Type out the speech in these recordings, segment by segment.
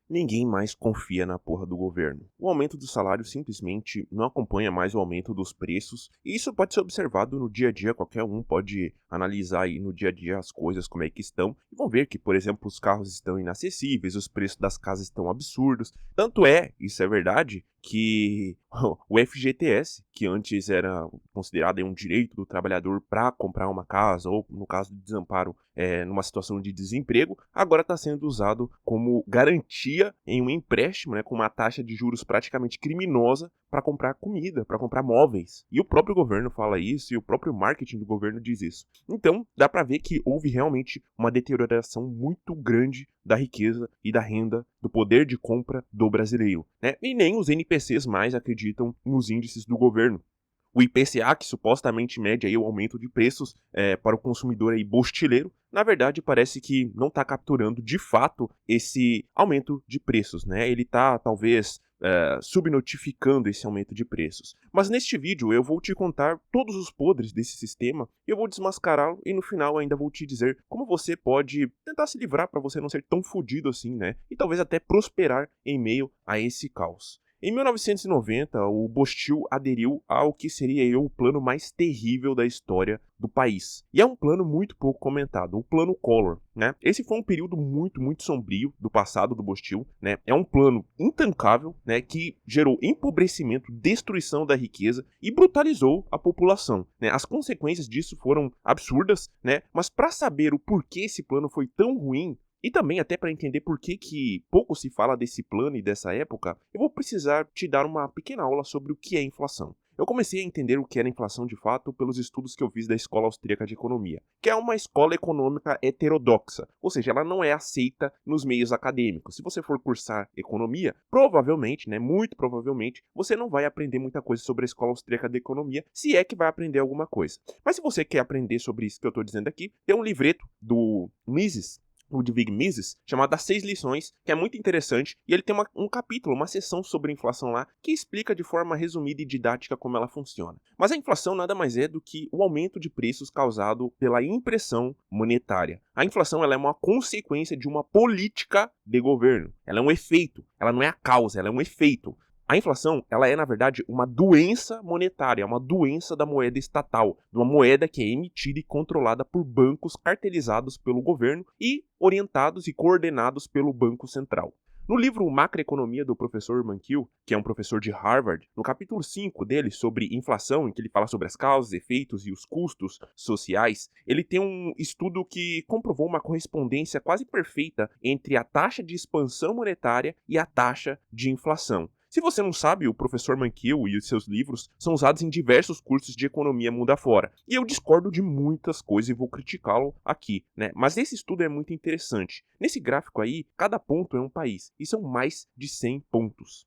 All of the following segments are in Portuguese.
Ninguém mais confia na porra do governo. O aumento do salário simplesmente não acompanha mais o aumento dos preços, e isso pode ser observado no dia a dia, qualquer um pode analisar aí no dia a dia as coisas como é que estão, e vão ver que, por exemplo, os carros estão inacessíveis, os preços das casas estão absurdos. Tanto é, isso é verdade, que o FGTS, que antes era considerado aí um direito do trabalhador para comprar uma casa, ou no caso de desamparo, numa situação de desemprego, agora está sendo usado como garantia em um empréstimo, né, com uma taxa de juros praticamente criminosa para comprar comida, para comprar móveis. E o próprio governo fala isso, e o próprio marketing do governo diz isso. Então, dá para ver que houve realmente uma deterioração muito grande da riqueza e da renda, do poder de compra do brasileiro, né? E nem os NPCs mais acreditam nos índices do governo. O IPCA, que supostamente mede aí o aumento de preços para o consumidor aí bostileiro, na verdade parece que não está capturando de fato esse aumento de preços, né? Ele está talvez subnotificando esse aumento de preços. Mas neste vídeo eu vou te contar todos os podres desse sistema, eu vou desmascará-lo e no final ainda vou te dizer como você pode tentar se livrar para você não ser tão fodido assim, né? E talvez até prosperar em meio a esse caos. Em 1990, o Bostil aderiu ao que seria o plano mais terrível da história do país. E é um plano muito pouco comentado, o Plano Collor, né? Esse foi um período muito sombrio do passado do Bostil, né? É um plano intancável, né, que gerou empobrecimento, destruição da riqueza e brutalizou a população, né? As consequências disso foram absurdas, né? Mas para saber o porquê esse plano foi tão ruim, e também até para entender por que pouco se fala desse plano e dessa época, eu vou precisar te dar uma pequena aula sobre o que é inflação. Eu comecei a entender o que era inflação de fato pelos estudos que eu fiz da Escola Austríaca de Economia, que é uma escola econômica heterodoxa, ou seja, ela não é aceita nos meios acadêmicos. Se você for cursar economia, provavelmente, né, muito provavelmente, você não vai aprender muita coisa sobre a Escola Austríaca de Economia, se é que vai aprender alguma coisa. Mas se você quer aprender sobre isso que eu estou dizendo aqui, tem um livreto do Mises, Ludwig Mises, chamado As 6 Lições, que é muito interessante, e ele tem um capítulo, uma seção sobre inflação lá, que explica de forma resumida e didática como ela funciona. Mas a inflação nada mais é do que o aumento de preços causado pela impressão monetária. A inflação ela é uma consequência de uma política de governo. Ela é um efeito, ela não é a causa, ela é um efeito. A inflação, ela é, na verdade, uma doença monetária, uma doença da moeda estatal, de uma moeda que é emitida e controlada por bancos cartelizados pelo governo e orientados e coordenados pelo Banco Central. No livro Macroeconomia do professor Mankiw, que é um professor de Harvard, no capítulo 5 dele sobre inflação, em que ele fala sobre as causas, efeitos e os custos sociais, ele tem um estudo que comprovou uma correspondência quase perfeita entre a taxa de expansão monetária e a taxa de inflação. Se você não sabe, o professor Mankiw e os seus livros são usados em diversos cursos de economia mundo afora. E eu discordo de muitas coisas e vou criticá-lo aqui, né? Mas esse estudo é muito interessante. Nesse gráfico aí, cada ponto é um país, e são mais de 100 pontos.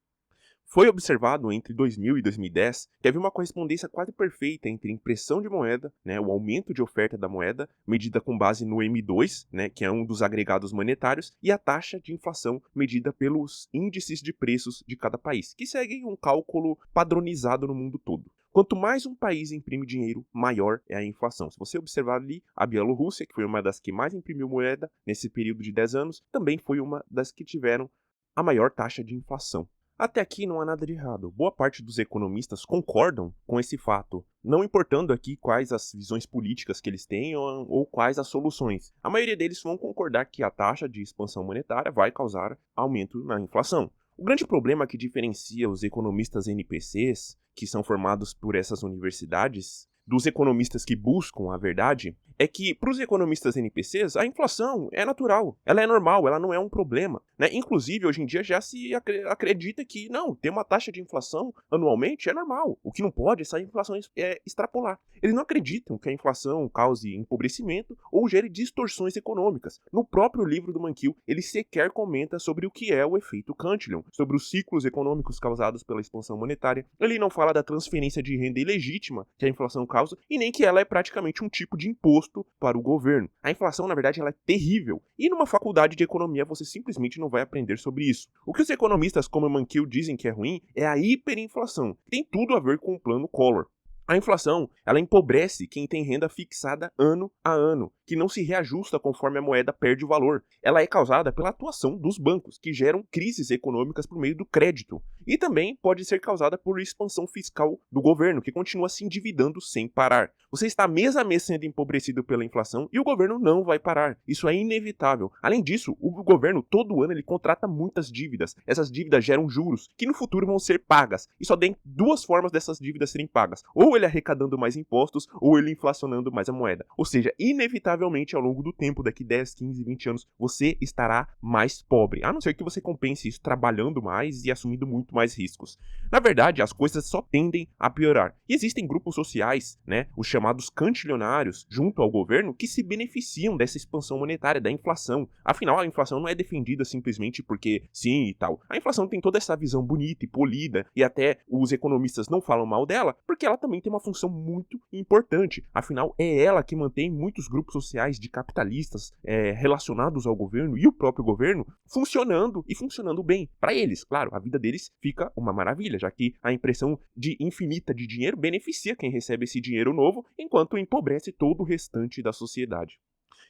Foi observado entre 2000 e 2010 que havia uma correspondência quase perfeita entre impressão de moeda, né, o aumento de oferta da moeda, medida com base no M2, né, que é um dos agregados monetários, e a taxa de inflação medida pelos índices de preços de cada país, que seguem um cálculo padronizado no mundo todo. Quanto mais um país imprime dinheiro, maior é a inflação. Se você observar ali, a Bielorrússia, que foi uma das que mais imprimiu moeda nesse período de 10 anos, também foi uma das que tiveram a maior taxa de inflação. Até aqui não há nada de errado. Boa parte dos economistas concordam com esse fato, não importando aqui quais as visões políticas que eles têm ou quais as soluções. A maioria deles vão concordar que a taxa de expansão monetária vai causar aumento na inflação. O grande problema que diferencia os economistas NPCs, que são formados por essas universidades, dos economistas que buscam a verdade, é que para os economistas NPCs a inflação é natural, ela é normal, ela não é um problema, né? Inclusive hoje em dia já se acredita que não, ter uma taxa de inflação anualmente é normal, o que não pode é essa inflação extrapolar. Eles não acreditam que a inflação cause empobrecimento ou gere distorções econômicas. No próprio livro do Mankiw, ele sequer comenta sobre o que é o efeito Cantillon, sobre os ciclos econômicos causados pela expansão monetária. Ele não fala da transferência de renda ilegítima que a inflação causa e nem que ela é praticamente um tipo de imposto para o governo. A inflação, na verdade, ela é terrível. E numa faculdade de economia você simplesmente não vai aprender sobre isso. O que os economistas como Mankiw dizem que é ruim é a hiperinflação, que tem tudo a ver com o plano Collor. A inflação, ela empobrece quem tem renda fixada ano a ano, que não se reajusta conforme a moeda perde o valor. Ela é causada pela atuação dos bancos, que geram crises econômicas por meio do crédito. E também pode ser causada por expansão fiscal do governo, que continua se endividando sem parar. Você está mês a mês sendo empobrecido pela inflação e o governo não vai parar. Isso é inevitável. Além disso, o governo todo ano ele contrata muitas dívidas. Essas dívidas geram juros, que no futuro vão ser pagas. E só tem duas formas dessas dívidas serem pagas. Ou ele arrecadando mais impostos, ou ele inflacionando mais a moeda. Ou seja, inevitavelmente ao longo do tempo, daqui 10, 15, 20 anos, você estará mais pobre. A não ser que você compense isso trabalhando mais e assumindo muito mais riscos. Na verdade, as coisas só tendem a piorar. E existem grupos sociais, né, os chamados cantilionários, junto ao governo, que se beneficiam dessa expansão monetária, da inflação. Afinal, a inflação não é defendida simplesmente porque sim e tal. A inflação tem toda essa visão bonita e polida, e até os economistas não falam mal dela, porque ela também tem uma função muito importante. Afinal, é ela que mantém muitos grupos sociais de capitalistas relacionados ao governo e o próprio governo funcionando e funcionando bem. Para eles, claro, a vida deles fica uma maravilha, já que a impressão de infinita de dinheiro beneficia quem recebe esse dinheiro novo, enquanto empobrece todo o restante da sociedade.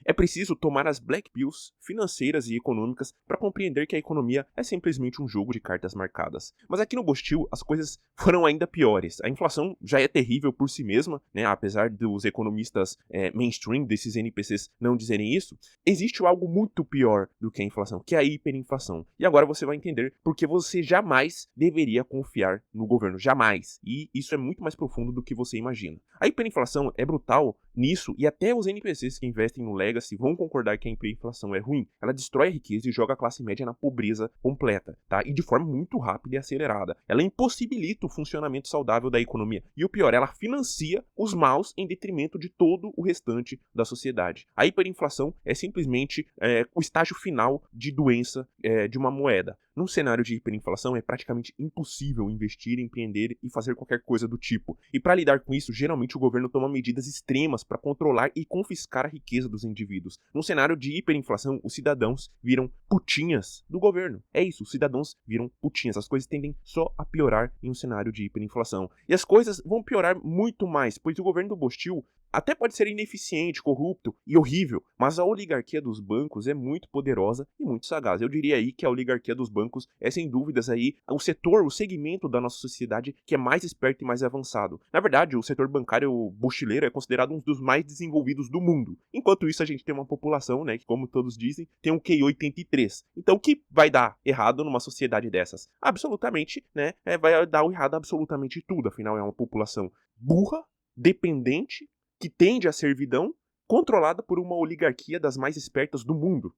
É preciso tomar as black pills financeiras e econômicas para compreender que a economia é simplesmente um jogo de cartas marcadas. Mas aqui no Bostil as coisas foram ainda piores. A inflação já é terrível por si mesma, né? Apesar dos economistas mainstream, desses NPCs, não dizerem isso, existe algo muito pior do que a inflação, que é a hiperinflação. E agora você vai entender por que você jamais deveria confiar no governo. Jamais. E isso é muito mais profundo do que você imagina. A hiperinflação é brutal nisso, e até os NPCs que investem no Legacy vão concordar que a hiperinflação é ruim. Ela destrói a riqueza e joga a classe média na pobreza completa, tá? E de forma muito rápida e acelerada. Ela impossibilita o funcionamento saudável da economia. E o pior, ela financia os maus em detrimento de todo o restante da sociedade. A hiperinflação é simplesmente o estágio final de doença de uma moeda. Num cenário de hiperinflação, é praticamente impossível investir, empreender e fazer qualquer coisa do tipo. E para lidar com isso, geralmente o governo toma medidas extremas para controlar e confiscar a riqueza dos indivíduos. Num cenário de hiperinflação, os cidadãos viram putinhas do governo. É isso, os cidadãos viram putinhas. As coisas tendem só a piorar em um cenário de hiperinflação. E as coisas vão piorar muito mais, pois o governo do Bostil até pode ser ineficiente, corrupto e horrível, mas a oligarquia dos bancos é muito poderosa e muito sagaz. Eu diria aí que a oligarquia dos bancos é sem dúvidas aí o setor, o segmento da nossa sociedade que é mais esperto e mais avançado. Na verdade, o setor bancário bochileiro é considerado um dos mais desenvolvidos do mundo. Enquanto isso, a gente tem uma população, né, que como todos dizem, tem um QI 83. Então, o que vai dar errado numa sociedade dessas? Absolutamente, né, vai dar errado absolutamente tudo. Afinal, é uma população burra, dependente, que tende à servidão, controlada por uma oligarquia das mais espertas do mundo.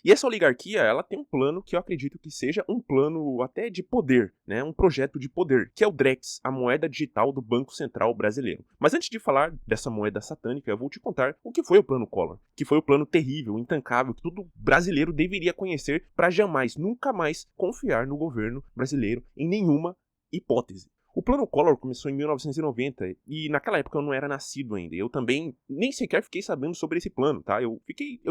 E essa oligarquia, ela tem um plano que eu acredito que seja um plano até de poder, né? Um projeto de poder, que é o Drex, a moeda digital do Banco Central brasileiro. Mas antes de falar dessa moeda satânica, eu vou te contar o que foi o Plano Collor, que foi o plano terrível, intancável, que todo brasileiro deveria conhecer para jamais, nunca mais confiar no governo brasileiro em nenhuma hipótese. O Plano Collor começou em 1990 e naquela época eu não era nascido ainda. Eu também nem sequer fiquei sabendo sobre esse plano, tá? Eu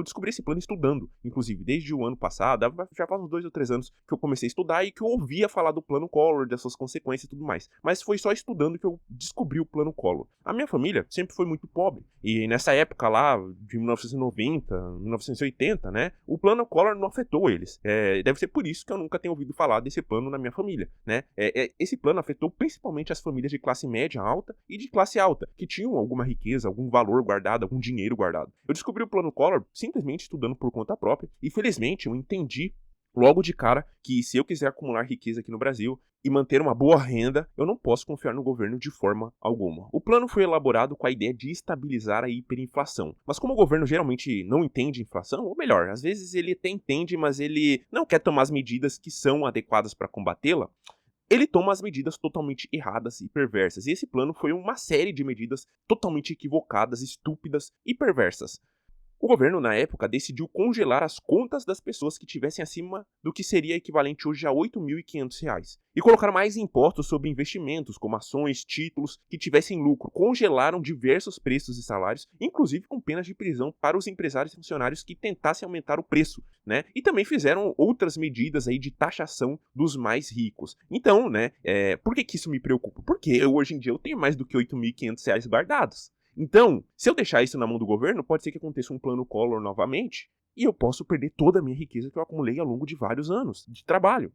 descobri esse plano estudando, inclusive, desde o ano passado, já faz uns 2 ou 3 anos que eu comecei a estudar e que eu ouvia falar do Plano Collor, das suas consequências e tudo mais. Mas foi só estudando que eu descobri o Plano Collor. A minha família sempre foi muito pobre e nessa época lá, de 1990, 1980, né? O Plano Collor não afetou eles. Deve ser por isso que eu nunca tenho ouvido falar desse plano na minha família, né? Esse plano afetou principalmente as famílias de classe média alta e de classe alta, que tinham alguma riqueza, algum valor guardado, algum dinheiro guardado. Eu descobri o Plano Collor simplesmente estudando por conta própria e felizmente eu entendi logo de cara que se eu quiser acumular riqueza aqui no Brasil e manter uma boa renda, eu não posso confiar no governo de forma alguma. O plano foi elaborado com a ideia de estabilizar a hiperinflação. Mas como o governo geralmente não entende inflação, ou melhor, às vezes ele até entende, mas ele não quer tomar as medidas que são adequadas para combatê-la, ele toma as medidas totalmente erradas e perversas. E esse plano foi uma série de medidas totalmente equivocadas, estúpidas e perversas. O governo, na época, decidiu congelar as contas das pessoas que tivessem acima do que seria equivalente hoje a R$ 8.500 e colocar mais impostos sobre investimentos, como ações, títulos, que tivessem lucro. Congelaram diversos preços e salários, inclusive com penas de prisão para os empresários e funcionários que tentassem aumentar o preço, né? E também fizeram outras medidas aí de taxação dos mais ricos. Então, né, por que isso me preocupa? Porque hoje em dia eu tenho mais do que R$ 8.500 guardados. Então, se eu deixar isso na mão do governo, pode ser que aconteça um plano Collor novamente e eu posso perder toda a minha riqueza que eu acumulei ao longo de vários anos de trabalho.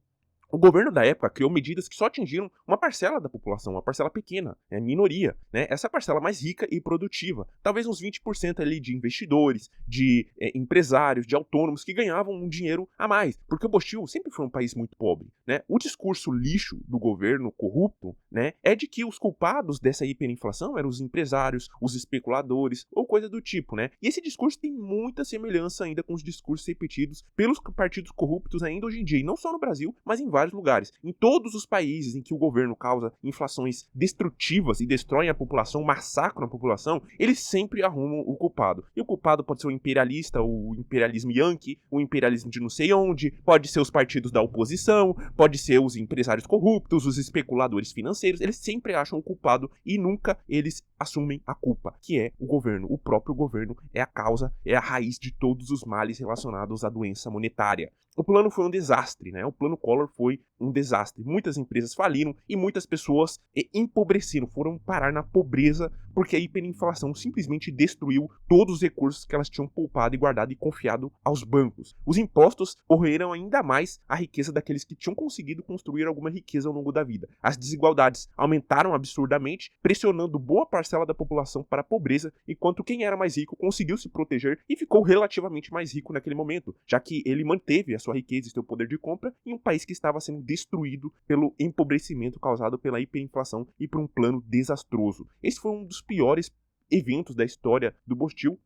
O governo da época criou medidas que só atingiram uma parcela da população, uma parcela pequena, minoria, né? Essa é a parcela mais rica e produtiva. Talvez uns 20% ali de investidores, de empresários, de autônomos que ganhavam um dinheiro a mais, porque o Bostil sempre foi um país muito pobre, né? O discurso lixo do governo corrupto, né, é de que os culpados dessa hiperinflação eram os empresários, os especuladores ou coisa do tipo, né? E esse discurso tem muita semelhança ainda com os discursos repetidos pelos partidos corruptos ainda hoje em dia, e não só no Brasil, mas em vários lugares. Em todos os países em que o governo causa inflações destrutivas e destroem a população, massacram a população, eles sempre arrumam o culpado. E o culpado pode ser o imperialista, o imperialismo yankee, o imperialismo de não sei onde, pode ser os partidos da oposição, pode ser os empresários corruptos, os especuladores financeiros. Eles sempre acham o culpado e nunca eles assumem a culpa, que é o governo. O próprio governo é a causa, é a raiz de todos os males relacionados à doença monetária. O plano foi um desastre, né? O plano Collor foi um desastre. Muitas empresas faliram e muitas pessoas empobreceram, foram parar na pobreza porque a hiperinflação simplesmente destruiu todos os recursos que elas tinham poupado e guardado e confiado aos bancos. Os impostos corroeram ainda mais a riqueza daqueles que tinham conseguido construir alguma riqueza ao longo da vida. As desigualdades aumentaram absurdamente, pressionando boa parcela da população para a pobreza, enquanto quem era mais rico conseguiu se proteger e ficou relativamente mais rico naquele momento, já que ele manteve a sua riqueza e seu poder de compra em um país que estava sendo destruído pelo empobrecimento causado pela hiperinflação e por um plano desastroso. Esse foi um dos piores eventos da história do Bostil,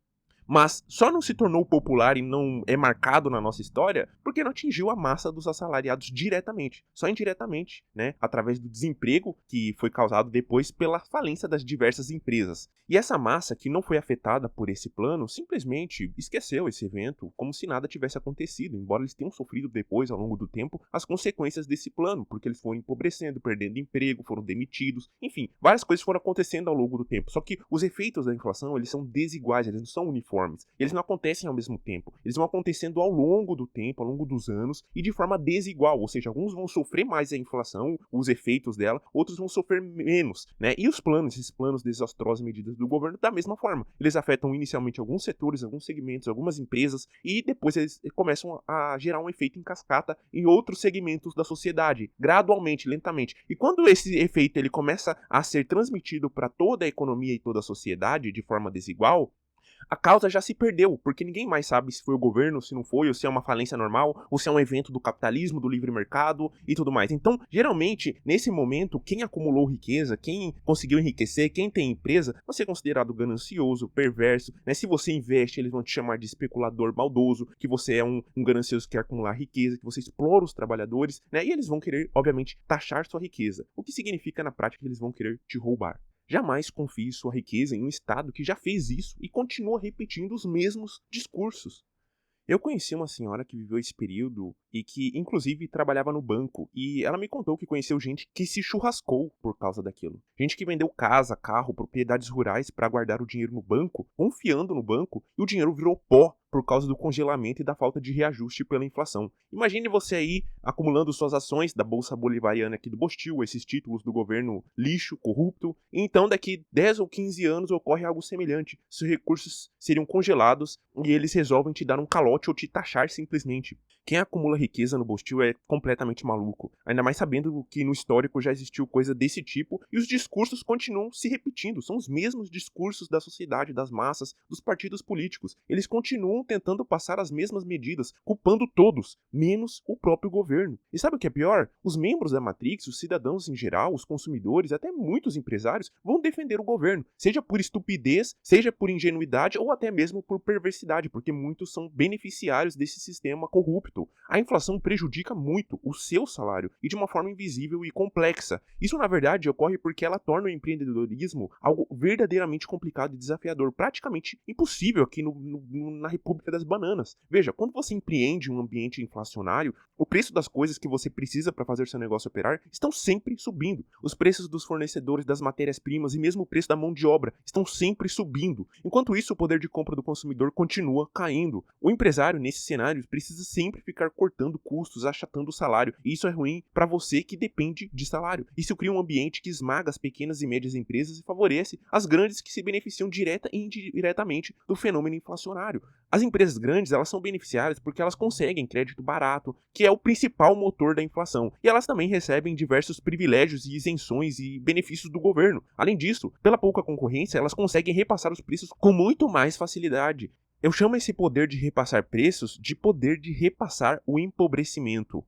mas só não se tornou popular e não é marcado na nossa história porque não atingiu a massa dos assalariados diretamente, só indiretamente, né, através do desemprego que foi causado depois pela falência das diversas empresas. E essa massa que não foi afetada por esse plano simplesmente esqueceu esse evento como se nada tivesse acontecido, embora eles tenham sofrido depois, ao longo do tempo, as consequências desse plano, porque eles foram empobrecendo, perdendo emprego, foram demitidos, enfim, várias coisas foram acontecendo ao longo do tempo. Só que os efeitos da inflação, eles são desiguais, eles não são uniformes. Eles não acontecem ao mesmo tempo. Eles vão acontecendo ao longo do tempo, ao longo dos anos e de forma desigual. Ou seja, alguns vão sofrer mais a inflação, os efeitos dela, outros vão sofrer menos, né? E os planos, esses planos desastrosos medidas do governo, da mesma forma. Eles afetam inicialmente alguns setores, alguns segmentos, algumas empresas e depois eles começam a gerar um efeito em cascata em outros segmentos da sociedade, gradualmente, lentamente. E quando esse efeito ele começa a ser transmitido para toda a economia e toda a sociedade de forma desigual, a causa já se perdeu, porque ninguém mais sabe se foi o governo, se não foi, ou se é uma falência normal, ou se é um evento do capitalismo, do livre mercado e tudo mais. Então, geralmente, nesse momento, quem acumulou riqueza, quem conseguiu enriquecer, quem tem empresa, vai ser considerado ganancioso, perverso, né? Se você investe, eles vão te chamar de especulador maldoso, que você é um ganancioso que quer acumular riqueza, que você explora os trabalhadores, né? E eles vão querer, obviamente, taxar sua riqueza, o que significa, na prática, que eles vão querer te roubar. Jamais confie sua riqueza em um Estado que já fez isso e continua repetindo os mesmos discursos. Eu conheci uma senhora que viveu esse período e que, inclusive, trabalhava no banco. E ela me contou que conheceu gente que se churrascou por causa daquilo. Gente que vendeu casa, carro, propriedades rurais para guardar o dinheiro no banco, confiando no banco, e o dinheiro virou pó por causa do congelamento e da falta de reajuste pela inflação. Imagine você aí acumulando suas ações da Bolsa Bolivariana aqui do Bostil, esses títulos do governo lixo, corrupto, e então daqui 10 ou 15 anos ocorre algo semelhante. Seus recursos seriam congelados e eles resolvem te dar um calote ou te taxar simplesmente. Quem acumula riqueza no Bostil é completamente maluco, ainda mais sabendo que no histórico já existiu coisa desse tipo e os discursos continuam se repetindo, são os mesmos discursos da sociedade, das massas, dos partidos políticos. Eles continuam tentando passar as mesmas medidas, culpando todos, menos o próprio governo. governo. E sabe o que é pior? Os membros da Matrix, os cidadãos em geral, os consumidores, até muitos empresários, vão defender o governo, seja por estupidez, seja por ingenuidade ou até mesmo por perversidade, porque muitos são beneficiários desse sistema corrupto. A inflação prejudica muito o seu salário e de uma forma invisível e complexa. Isso, na verdade, ocorre porque ela torna o empreendedorismo algo verdadeiramente complicado e desafiador, praticamente impossível aqui na República das Bananas. Veja, quando você empreende um ambiente inflacionário, o preço das coisas que você precisa para fazer seu negócio operar estão sempre subindo. Os preços dos fornecedores das matérias-primas e mesmo o preço da mão de obra estão sempre subindo. Enquanto isso, o poder de compra do consumidor continua caindo. O empresário, nesse cenário, precisa sempre ficar cortando custos, achatando o salário. E isso é ruim para você que depende de salário. Isso cria um ambiente que esmaga as pequenas e médias empresas e favorece as grandes que se beneficiam direta e indiretamente do fenômeno inflacionário. As empresas grandes, elas são beneficiárias porque elas conseguem crédito barato, que é o principal motor da inflação. E elas também recebem diversos privilégios e isenções e benefícios do governo. Além disso, pela pouca concorrência, elas conseguem repassar os preços com muito mais facilidade. Eu chamo esse poder de repassar preços de poder de repassar o empobrecimento.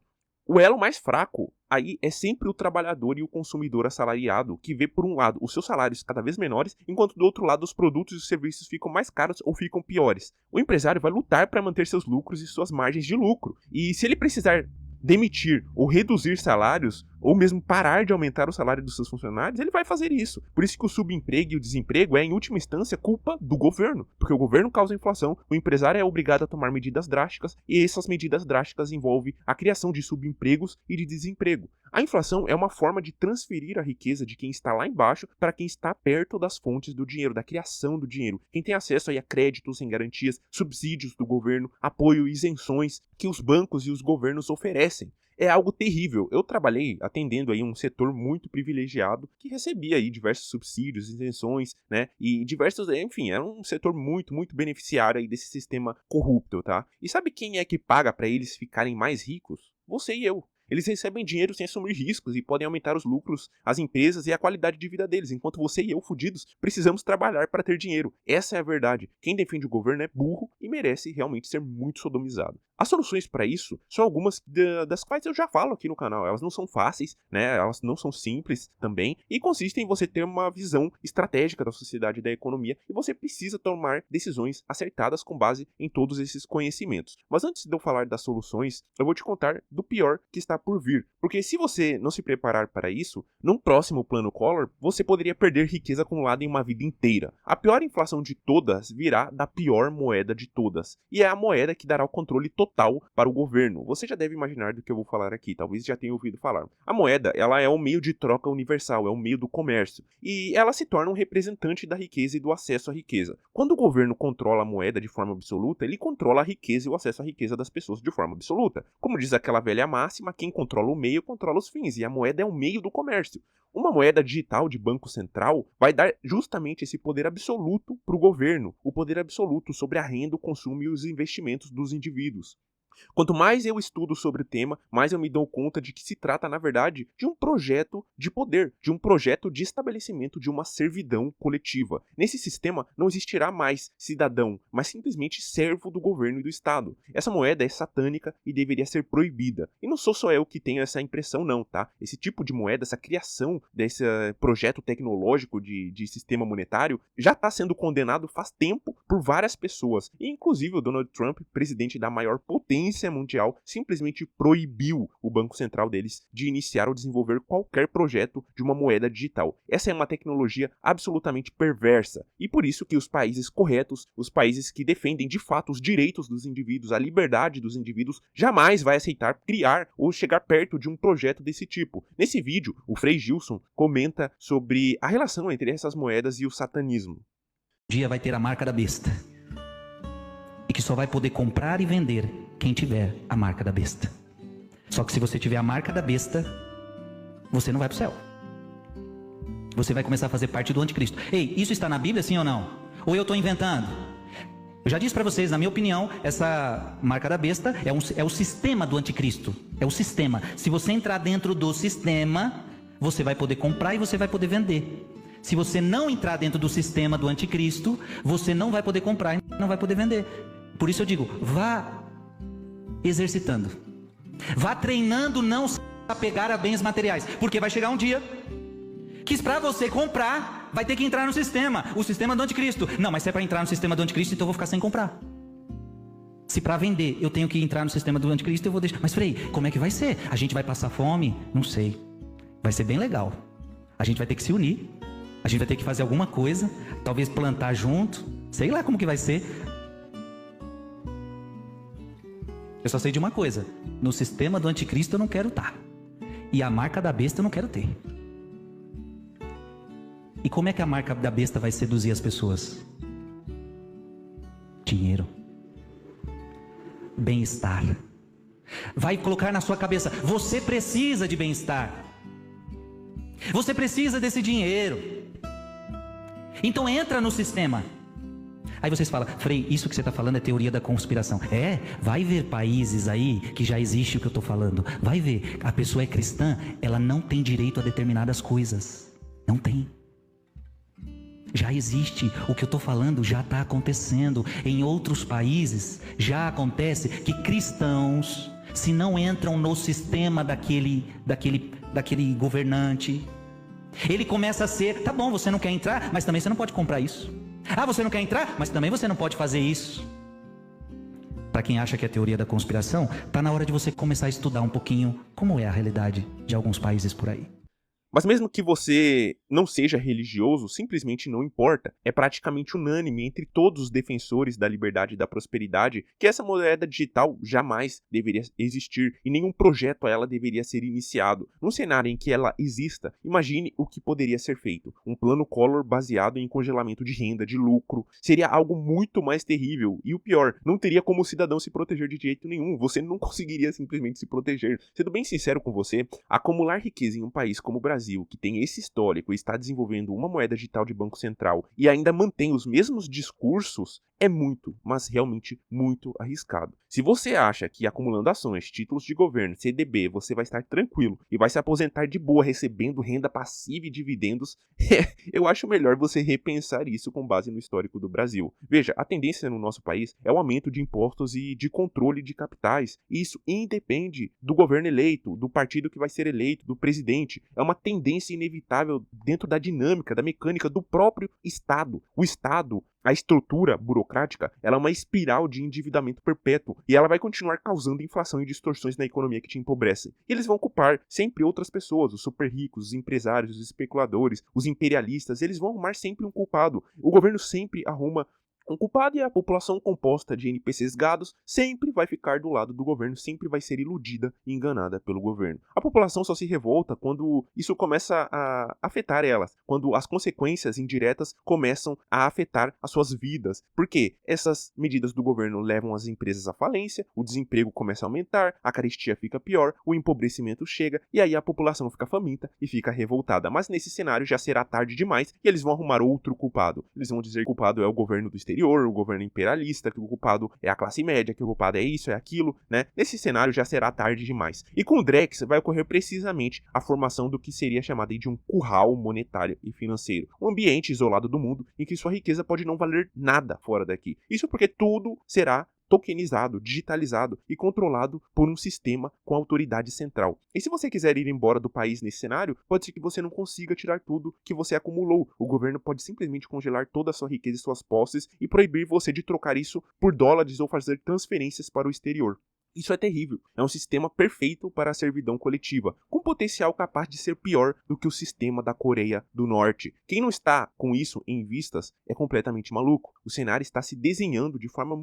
O elo mais fraco aí é sempre o trabalhador e o consumidor assalariado, que vê por um lado os seus salários cada vez menores, enquanto do outro lado os produtos e os serviços ficam mais caros ou ficam piores. O empresário vai lutar para manter seus lucros e suas margens de lucro. E se ele precisar demitir ou reduzir salários, ou mesmo parar de aumentar o salário dos seus funcionários, ele vai fazer isso. Por isso que o subemprego e o desemprego é, em última instância, culpa do governo, porque o governo causa inflação, o empresário é obrigado a tomar medidas drásticas, e essas medidas drásticas envolvem a criação de subempregos e de desemprego. A inflação é uma forma de transferir a riqueza de quem está lá embaixo para quem está perto das fontes do dinheiro, da criação do dinheiro. Quem tem acesso aí a créditos sem garantias, subsídios do governo, apoio e isenções que os bancos e os governos oferecem. É algo terrível. Eu trabalhei atendendo aí um setor muito privilegiado que recebia aí diversos subsídios, isenções, né? E diversos, enfim, era um setor muito beneficiário aí desse sistema corrupto, tá? E sabe quem é que paga para eles ficarem mais ricos? Você e eu. Eles recebem dinheiro sem assumir riscos e podem aumentar os lucros, as empresas e a qualidade de vida deles, enquanto você e eu, fudidos, precisamos trabalhar para ter dinheiro. Essa é a verdade. Quem defende o governo é burro e merece realmente ser muito sodomizado. As soluções para isso são algumas das quais eu já falo aqui no canal. Elas não são fáceis, né? Elas não são simples também, e consistem em você ter uma visão estratégica da sociedade e da economia, e você precisa tomar decisões acertadas com base em todos esses conhecimentos. Mas antes de eu falar das soluções, eu vou te contar do pior que está por vir. Porque se você não se preparar para isso, num próximo plano Collor, você poderia perder riqueza acumulada em uma vida inteira. A pior inflação de todas virá da pior moeda de todas, e é a moeda que dará o controle total para o governo. Você já deve imaginar do que eu vou falar aqui, talvez já tenha ouvido falar. A moeda, ela é um meio de troca universal, é um meio do comércio, e ela se torna um representante da riqueza e do acesso à riqueza. Quando o governo controla a moeda de forma absoluta, ele controla a riqueza e o acesso à riqueza das pessoas de forma absoluta. Como diz aquela velha máxima, quem controla o meio controla os fins, e a moeda é um meio do comércio. Uma moeda digital de banco central vai dar justamente esse poder absoluto para o governo, o poder absoluto sobre a renda, o consumo e os investimentos dos indivíduos. Quanto mais eu estudo sobre o tema, mais eu me dou conta de que se trata, na verdade, de um projeto de poder, de um projeto de estabelecimento de uma servidão coletiva. Nesse sistema não existirá mais cidadão, mas simplesmente servo do governo e do Estado. Essa moeda é satânica e deveria ser proibida. E não sou só eu que tenho essa impressão não, tá? Esse tipo de moeda, essa criação desse projeto tecnológico de sistema monetário já está sendo condenado faz tempo por várias pessoas. E inclusive o Donald Trump, presidente da maior potência mundial, simplesmente proibiu o Banco Central deles de iniciar ou desenvolver qualquer projeto de uma moeda digital. Essa é uma tecnologia absolutamente perversa, e por isso que os países corretos, os países que defendem de fato os direitos dos indivíduos, a liberdade dos indivíduos, jamais vai aceitar criar ou chegar perto de um projeto desse tipo. Nesse vídeo, o Frei Gilson comenta sobre a relação entre essas moedas e o satanismo. Um dia vai ter a marca da besta, e que só vai poder comprar e vender quem tiver a marca da besta. Só que se você tiver a marca da besta, você não vai para o céu. Você vai começar a fazer parte do anticristo. Ei, isso está na Bíblia, sim ou não? Ou eu estou inventando? Eu já disse para vocês, na minha opinião, essa marca da besta é o sistema do anticristo. É o sistema. Se você entrar dentro do sistema, você vai poder comprar e você vai poder vender. Se você não entrar dentro do sistema do anticristo, você não vai poder comprar e não vai poder vender. Por isso eu digo, vá exercitando. Vá treinando não se apegar a bens materiais, porque vai chegar um dia que para você comprar, vai ter que entrar no sistema, o sistema do anticristo. Não, mas se é para entrar no sistema do anticristo, então eu vou ficar sem comprar. Se para vender eu tenho que entrar no sistema do anticristo, eu vou deixar. Mas Frei, como é que vai ser? A gente vai passar fome? Não sei. Vai ser bem legal. A gente vai ter que se unir. A gente vai ter que fazer alguma coisa, talvez plantar junto. Sei lá como que vai ser. Eu só sei de uma coisa: no sistema do anticristo eu não quero estar. E a marca da besta eu não quero ter. E como é que a marca da besta vai seduzir as pessoas? Dinheiro. Bem-estar. Vai colocar na sua cabeça: você precisa de bem-estar. Você precisa desse dinheiro. Então entra no sistema. Aí vocês falam: Frei, isso que você está falando é teoria da conspiração. Vai ver países aí que já existe o que eu estou falando. Vai ver, a pessoa é cristã, ela não tem direito a determinadas coisas. Não tem. Já existe, o que eu estou falando já está acontecendo. Em outros países já acontece que cristãos, se não entram no sistema daquele governante, ele começa a ser: tá bom, você não quer entrar, mas também você não pode comprar isso. Você não quer entrar, mas também você não pode fazer isso. Para quem acha que é teoria da conspiração, está na hora de você começar a estudar um pouquinho como é a realidade de alguns países por aí. Mas mesmo que você não seja religioso, simplesmente não importa. É praticamente unânime entre todos os defensores da liberdade e da prosperidade que essa moeda digital jamais deveria existir e nenhum projeto a ela deveria ser iniciado. Num cenário em que ela exista, imagine o que poderia ser feito. Um plano Collor baseado em congelamento de renda, de lucro, seria algo muito mais terrível. E o pior, não teria como o cidadão se proteger de jeito nenhum. Você não conseguiria simplesmente se proteger. Sendo bem sincero com você, acumular riqueza em um país como o Brasil, que tem esse histórico e está desenvolvendo uma moeda digital de banco central e ainda mantém os mesmos discursos, é muito, mas realmente muito arriscado. Se você acha que acumulando ações, títulos de governo, CDB, você vai estar tranquilo e vai se aposentar de boa recebendo renda passiva e dividendos, eu acho melhor você repensar isso com base no histórico do Brasil. Veja, a tendência no nosso país é o aumento de impostos e de controle de capitais. E isso independe do governo eleito, do partido que vai ser eleito, do presidente. É uma tendência inevitável dentro da dinâmica, da mecânica do próprio Estado. O Estado, a estrutura burocrática, ela é uma espiral de endividamento perpétuo e ela vai continuar causando inflação e distorções na economia que te empobrecem. E eles vão culpar sempre outras pessoas, os super ricos, os empresários, os especuladores, os imperialistas, eles vão arrumar sempre um culpado. O governo sempre arruma um culpado e a população composta de NPCs gados sempre vai ficar do lado do governo, sempre vai ser iludida e enganada pelo governo. A população só se revolta quando isso começa a afetar elas, quando as consequências indiretas começam a afetar as suas vidas. Porque essas medidas do governo levam as empresas à falência, o desemprego começa a aumentar, a carestia fica pior, o empobrecimento chega e aí a população fica faminta e fica revoltada. Mas nesse cenário já será tarde demais e eles vão arrumar outro culpado. Eles vão dizer que o culpado é o governo do exterior, o governo imperialista, que o culpado é a classe média, que o culpado é isso, é aquilo, né? Nesse cenário já será tarde demais. E com o Drex vai ocorrer precisamente a formação do que seria chamado de um curral monetário e financeiro. Um ambiente isolado do mundo em que sua riqueza pode não valer nada fora daqui. Isso porque tudo será tokenizado, digitalizado e controlado por um sistema com autoridade central. E se você quiser ir embora do país nesse cenário, pode ser que você não consiga tirar tudo que você acumulou. O governo pode simplesmente congelar toda a sua riqueza e suas posses e proibir você de trocar isso por dólares ou fazer transferências para o exterior. Isso é terrível. É um sistema perfeito para a servidão coletiva, com potencial capaz de ser pior do que o sistema da Coreia do Norte. Quem não está com isso em vistas é completamente maluco. O cenário está se desenhando de forma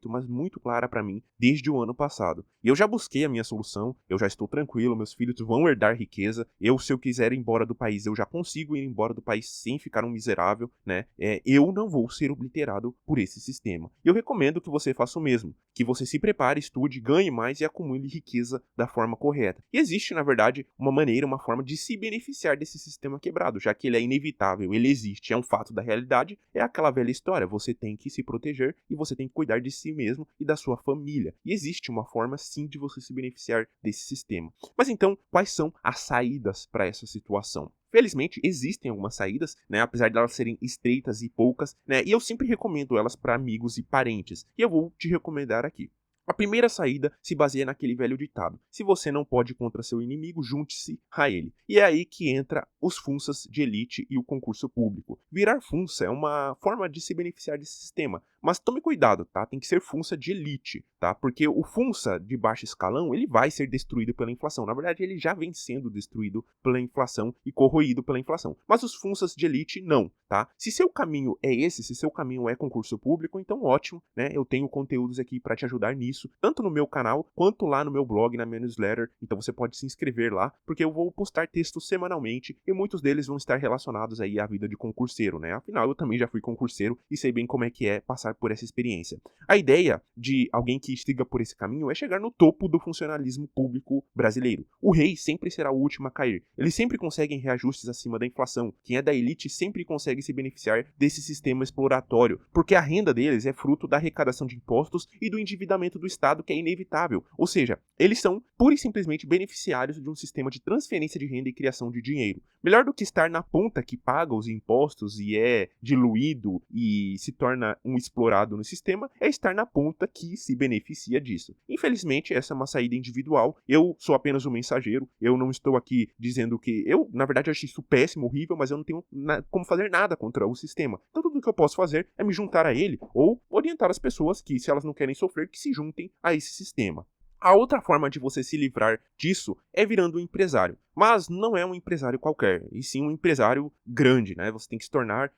mas muito clara para mim desde o ano passado. E eu já busquei a minha solução, eu já estou tranquilo, meus filhos vão herdar riqueza. Se eu quiser ir embora do país, eu já consigo ir embora do país sem ficar um miserável, né? Eu não vou ser obliterado por esse sistema. Eu recomendo que você faça o mesmo, que você se prepare, estude, ganhe mais e acumule riqueza da forma correta. E existe, na verdade, uma forma de se beneficiar desse sistema quebrado, já que ele é inevitável, ele existe, é um fato da realidade, é aquela velha história, você tem que se proteger e você tem que cuidar de si mesmo e da sua família. E existe uma forma, sim, de você se beneficiar desse sistema. Mas então, quais são as saídas para essa situação? Felizmente, existem algumas saídas, né, apesar de elas serem estreitas e poucas, né, e eu sempre recomendo elas para amigos e parentes. E eu vou te recomendar aqui. A primeira saída se baseia naquele velho ditado: se você não pode contra seu inimigo, junte-se a ele. E é aí que entra os funsas de elite e o concurso público. Virar funsa é uma forma de se beneficiar desse sistema, mas tome cuidado, tá? Tem que ser funsa de elite, tá? Porque o funsa de baixo escalão, ele vai ser destruído pela inflação. Na verdade, ele já vem sendo destruído pela inflação e corroído pela inflação. Mas os funsas de elite, não, tá? Se seu caminho é esse, se seu caminho é concurso público, então ótimo, né? Eu tenho conteúdos aqui para te ajudar nisso, tanto no meu canal, quanto lá no meu blog, na minha newsletter. Então você pode se inscrever lá, porque eu vou postar textos semanalmente e muitos deles vão estar relacionados aí à vida de concurseiro, né? Afinal, eu também já fui concurseiro e sei bem como é que é passar por essa experiência. A ideia de alguém que siga por esse caminho é chegar no topo do funcionalismo público brasileiro. O rei sempre será o último a cair. Eles sempre conseguem reajustes acima da inflação. Quem é da elite sempre consegue se beneficiar desse sistema exploratório, porque a renda deles é fruto da arrecadação de impostos e do endividamento do Estado, que é inevitável. Ou seja, eles são pura e simplesmente beneficiários de um sistema de transferência de renda e criação de dinheiro. Melhor do que estar na ponta que paga os impostos e é diluído e se torna um explorado no sistema, é estar na ponta que se beneficia disso. Infelizmente, essa é uma saída individual. Eu sou apenas um mensageiro. Eu não estou aqui dizendo que... Eu, na verdade, achei isso péssimo, horrível, mas eu não tenho como fazer nada contra o sistema. Então, tudo que eu posso fazer é me juntar a ele ou orientar as pessoas que, se elas não querem sofrer, que se juntem a esse sistema. A outra forma de você se livrar disso é virando um empresário. Mas não é um empresário qualquer, e sim um empresário grande, né? Você tem que se tornar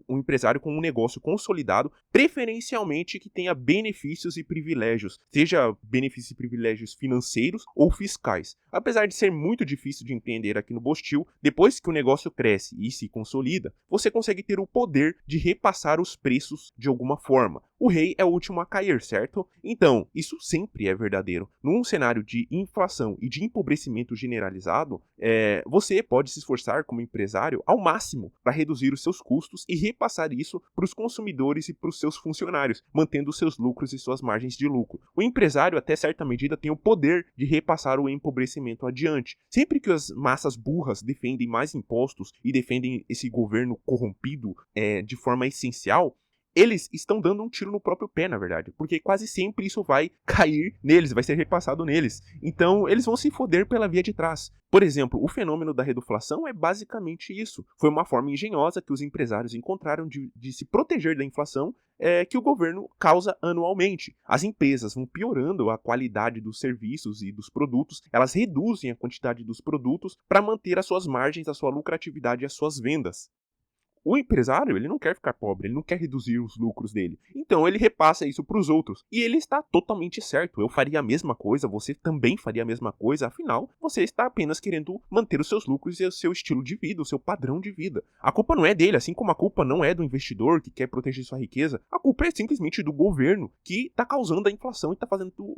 um empresário com um negócio consolidado, preferencialmente que tenha benefícios e privilégios, seja benefícios e privilégios financeiros ou fiscais. Apesar de ser muito difícil de entender aqui no Bostil, depois que o negócio cresce e se consolida, você consegue ter o poder de repassar os preços de alguma forma. O rei é o último a cair, certo? Então, isso sempre é verdadeiro. Num cenário de inflação e de empobrecimento generalizado, você pode se esforçar como empresário ao máximo para reduzir os seus custos e repassar isso para os consumidores e para os seus funcionários, mantendo os seus lucros e suas margens de lucro. O empresário, até certa medida, tem o poder de repassar o empobrecimento adiante. Sempre que as massas burras defendem mais impostos e defendem esse governo corrompido de forma essencial, eles estão dando um tiro no próprio pé, na verdade, porque quase sempre isso vai cair neles, vai ser repassado neles. Então, eles vão se foder pela via de trás. Por exemplo, o fenômeno da reduflação é basicamente isso. Foi uma forma engenhosa que os empresários encontraram de se proteger da inflação que o governo causa anualmente. As empresas vão piorando a qualidade dos serviços e dos produtos, elas reduzem a quantidade dos produtos para manter as suas margens, a sua lucratividade e as suas vendas. O empresário, ele não quer ficar pobre, ele não quer reduzir os lucros dele. Então ele repassa isso para os outros. E ele está totalmente certo. Eu faria a mesma coisa, você também faria a mesma coisa. Afinal, você está apenas querendo manter os seus lucros e o seu estilo de vida, o seu padrão de vida. A culpa não é dele, assim como a culpa não é do investidor que quer proteger sua riqueza. A culpa é simplesmente do governo que está causando a inflação e está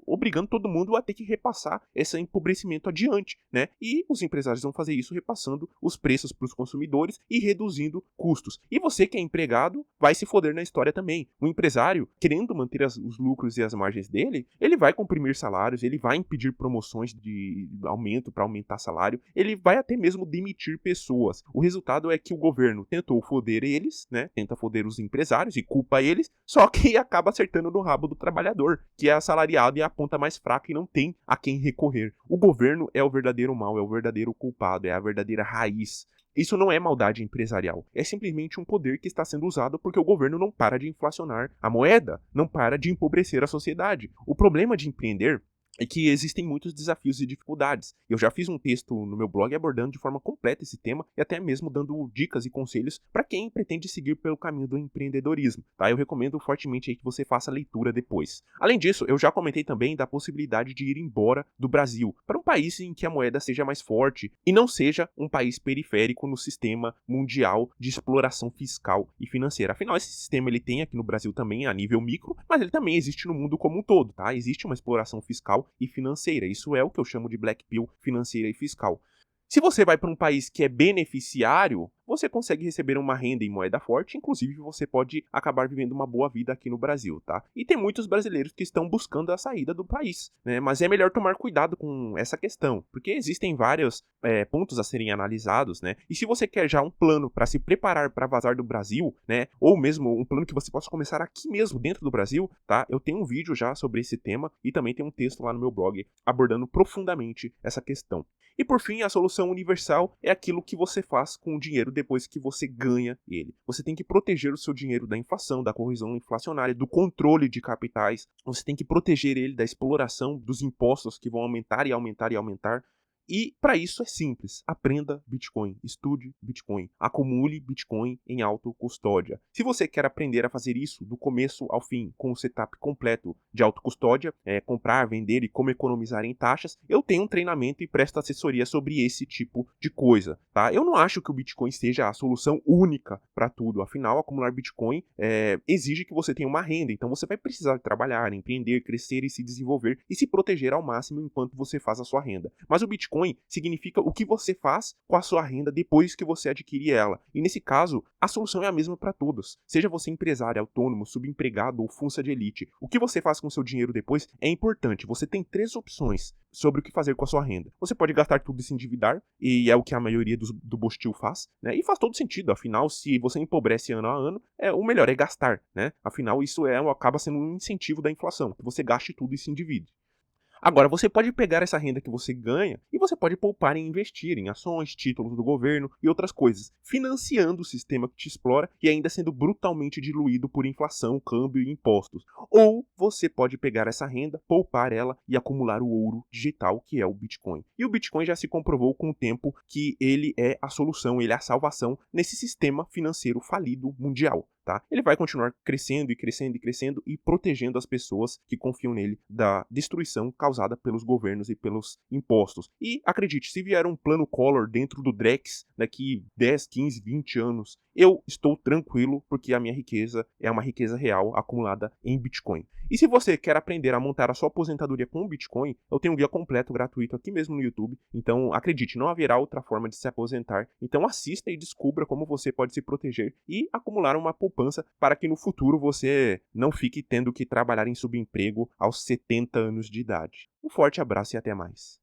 obrigando todo mundo a ter que repassar esse empobrecimento adiante, né? E os empresários vão fazer isso repassando os preços para os consumidores e reduzindo custos. E você que é empregado vai se foder na história também. O empresário, querendo manter os lucros e as margens dele, ele vai comprimir salários, ele vai impedir promoções de aumento para aumentar salário, ele vai até mesmo demitir pessoas. O resultado é que o governo tentou foder eles, né? Tenta foder os empresários e culpa eles, só que acaba acertando no rabo do trabalhador, que é assalariado e é a ponta mais fraca e não tem a quem recorrer. O governo é o verdadeiro mal, é o verdadeiro culpado, é a verdadeira raiz. Isso não é maldade empresarial, é simplesmente um poder que está sendo usado porque o governo não para de inflacionar a moeda, não para de empobrecer a sociedade. O problema de empreender é que existem muitos desafios e dificuldades. Eu já fiz um texto no meu blog abordando de forma completa esse tema e até mesmo dando dicas e conselhos para quem pretende seguir pelo caminho do empreendedorismo, tá? Eu recomendo fortemente aí que você faça a leitura depois. Além disso, eu já comentei também da possibilidade de ir embora do Brasil para um país em que a moeda seja mais forte e não seja um país periférico no sistema mundial de exploração fiscal e financeira. Afinal, esse sistema ele tem aqui no Brasil também a nível micro, mas ele também existe no mundo como um todo, tá? Existe uma exploração fiscal e financeira. Isso é o que eu chamo de black pill financeira e fiscal. Se você vai para um país que é beneficiário, você consegue receber uma renda em moeda forte, inclusive você pode acabar vivendo uma boa vida aqui no Brasil, tá? E tem muitos brasileiros que estão buscando a saída do país, né? Mas é melhor tomar cuidado com essa questão, porque existem vários pontos a serem analisados, né? E se você quer já um plano para se preparar para vazar do Brasil, né? Ou mesmo um plano que você possa começar aqui mesmo dentro do Brasil, tá? Eu tenho um vídeo já sobre esse tema e também tem um texto lá no meu blog abordando profundamente essa questão. E por fim, a solução universal é aquilo que você faz com o dinheiro depois que você ganha ele. Você tem que proteger o seu dinheiro da inflação, da correção inflacionária, do controle de capitais. Você tem que proteger ele da exploração, dos impostos que vão aumentar e aumentar e aumentar. E para isso é simples, aprenda Bitcoin, estude Bitcoin, acumule Bitcoin em autocustódia. Se você quer aprender a fazer isso do começo ao fim, com o setup completo de autocustódia, comprar, vender e como economizar em taxas, eu tenho um treinamento e presto assessoria sobre esse tipo de coisa, tá? Eu não acho que o Bitcoin seja a solução única para tudo, afinal, acumular Bitcoin exige que você tenha uma renda, então você vai precisar trabalhar, empreender, crescer e se desenvolver e se proteger ao máximo enquanto você faz a sua renda. Mas o Bitcoin significa o que você faz com a sua renda depois que você adquire ela. E nesse caso, a solução é a mesma para todos. Seja você empresário, autônomo, subempregado ou funça de elite. O que você faz com o seu dinheiro depois é importante. Você tem 3 opções sobre o que fazer com a sua renda. Você pode gastar tudo e se endividar, e é o que a maioria do Bostil faz, né? E faz todo sentido. Afinal, se você empobrece ano a ano, o melhor é gastar, né? Afinal, isso acaba sendo um incentivo da inflação, que você gaste tudo e se endivide. Agora, você pode pegar essa renda que você ganha e você pode poupar e investir em ações, títulos do governo e outras coisas, financiando o sistema que te explora e ainda sendo brutalmente diluído por inflação, câmbio e impostos. Ou você pode pegar essa renda, poupar ela e acumular o ouro digital, que é o Bitcoin. E o Bitcoin já se comprovou com o tempo que ele é a solução, ele é a salvação nesse sistema financeiro falido mundial. Tá? Ele vai continuar crescendo e crescendo e crescendo e protegendo as pessoas que confiam nele da destruição causada pelos governos e pelos impostos. E acredite, se vier um plano Collor dentro do Drex daqui 10, 15, 20 anos, eu estou tranquilo porque a minha riqueza é uma riqueza real acumulada em Bitcoin. E se você quer aprender a montar a sua aposentadoria com o Bitcoin, eu tenho um guia completo gratuito aqui mesmo no YouTube. Então, acredite, não haverá outra forma de se aposentar. Então, assista e descubra como você pode se proteger e acumular uma poupança para que no futuro você não fique tendo que trabalhar em subemprego aos 70 anos de idade. Um forte abraço e até mais.